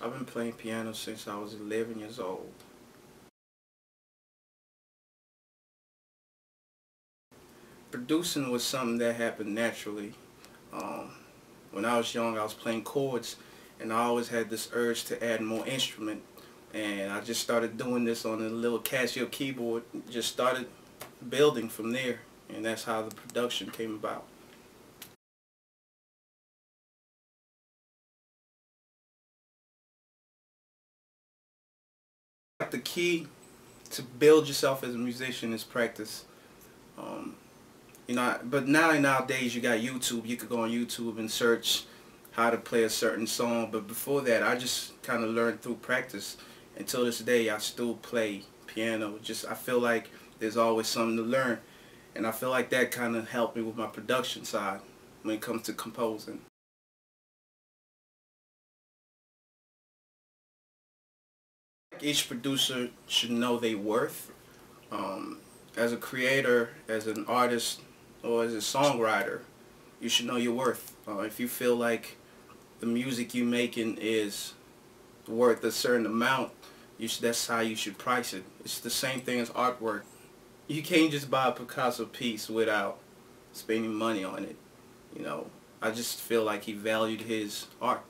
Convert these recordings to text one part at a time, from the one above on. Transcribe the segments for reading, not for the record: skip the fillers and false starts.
I've been playing piano since I was 11 years old. Producing was something that happened naturally. When I was young, I was playing chords, and I always had this urge to add more instrument. And I just started doing this on a little Casio keyboard, just started building from there, and that's how the production came about. The key to build yourself as a musician is practice. But nowadays you got YouTube. You could go on YouTube and search how to play a certain song. But before that, I just kind of learned through practice. Until this day, I still play piano. I feel like there's always something to learn, and I feel like that kind of helped me with my production side when it comes to composing. Each producer should know their worth. As a creator, as an artist, or as a songwriter, you should know your worth. If you feel like the music you're making is worth a certain amount, that's how you should price it. It's the same thing as artwork. You can't just buy a Picasso piece without spending money on it. I just feel like he valued his art.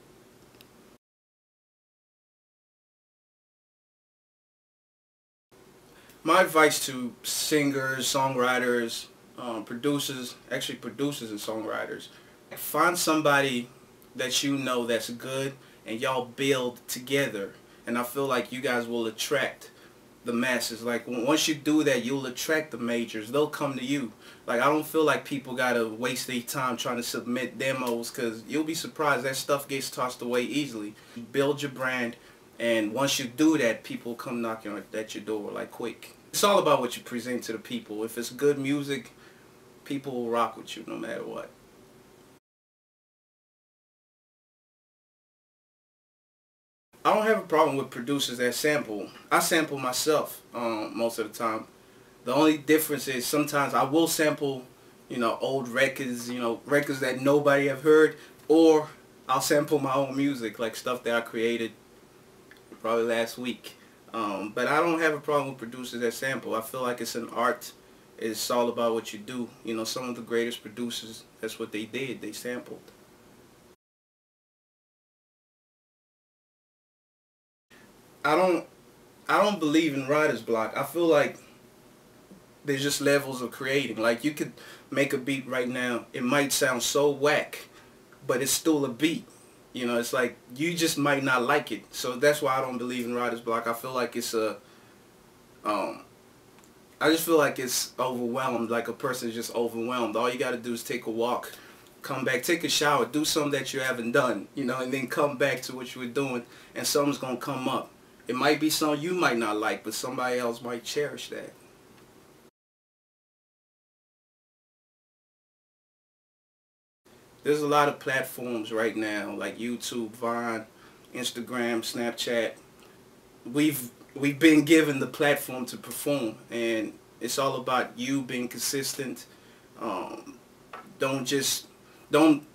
My advice to singers, songwriters, producers and songwriters, find somebody that you know that's good and y'all build together. And I feel like you guys will attract the masses. Like once you do that, you'll attract the majors. They'll come to you. Like I don't feel like people gotta waste their time trying to submit demos, because you'll be surprised that stuff gets tossed away easily. Build your brand, and once you do that, people come knocking at your door like quick. It's all about what you present to the people. If it's good music, people will rock with you no matter what. I don't have a problem with producers that sample. I sample myself most of the time. The only difference is sometimes I will sample, old records, records that nobody have heard, or I'll sample my own music, like stuff that I created probably last week. But I don't have a problem with producers that sample. I feel like it's an art. It's all about what you do. Some of the greatest producers, that's what they did. They sampled. I don't believe in writer's block. I feel like there's just levels of creating. Like you could make a beat right now. It might sound so whack, but it's still a beat. It's like you just might not like it. So that's why I don't believe in writer's block. I feel like it's I just feel like it's overwhelmed. Like a person's just overwhelmed. All you got to do is take a walk, come back, take a shower, do something that you haven't done, and then come back to what you were doing, and something's gonna come up. It might be something you might not like, but somebody else might cherish that. There's a lot of platforms right now, like YouTube, Vine, Instagram, Snapchat. We've been given the platform to perform, and it's all about you being consistent. Don't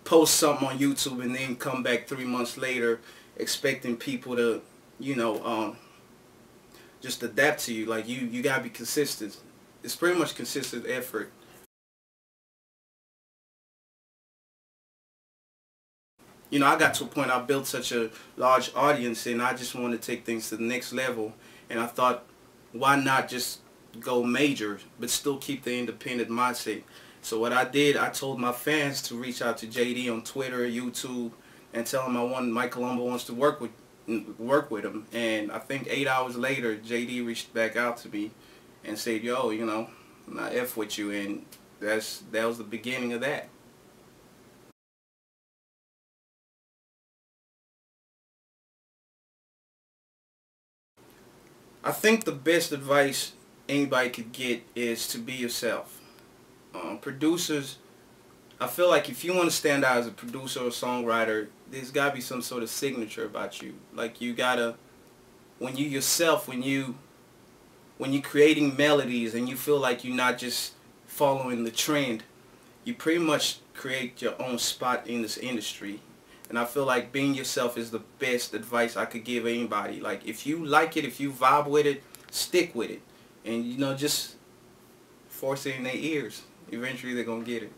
post something on YouTube and then come back 3 months later expecting people to, just adapt to you. Like you gotta be consistent. It's pretty much consistent effort. I got to a point, I built such a large audience, and I just wanted to take things to the next level. And I thought, why not just go major, but still keep the independent mindset? So what I did, I told my fans to reach out to JD on Twitter, YouTube, and tell him Mike Kalombo wants to work with him. And I think 8 hours later, JD reached back out to me and said, yo, I F with you, and that was the beginning of that. I think the best advice anybody could get is to be yourself. Producers, I feel like if you want to stand out as a producer or songwriter, there's got to be some sort of signature about you. Like you gotta, when you yourself, when you're creating melodies and you feel like you're not just following the trend, you pretty much create your own spot in this industry. And I feel like being yourself is the best advice I could give anybody. Like, if you like it, if you vibe with it, stick with it. And, you know, just force it in their ears. Eventually they're going to get it.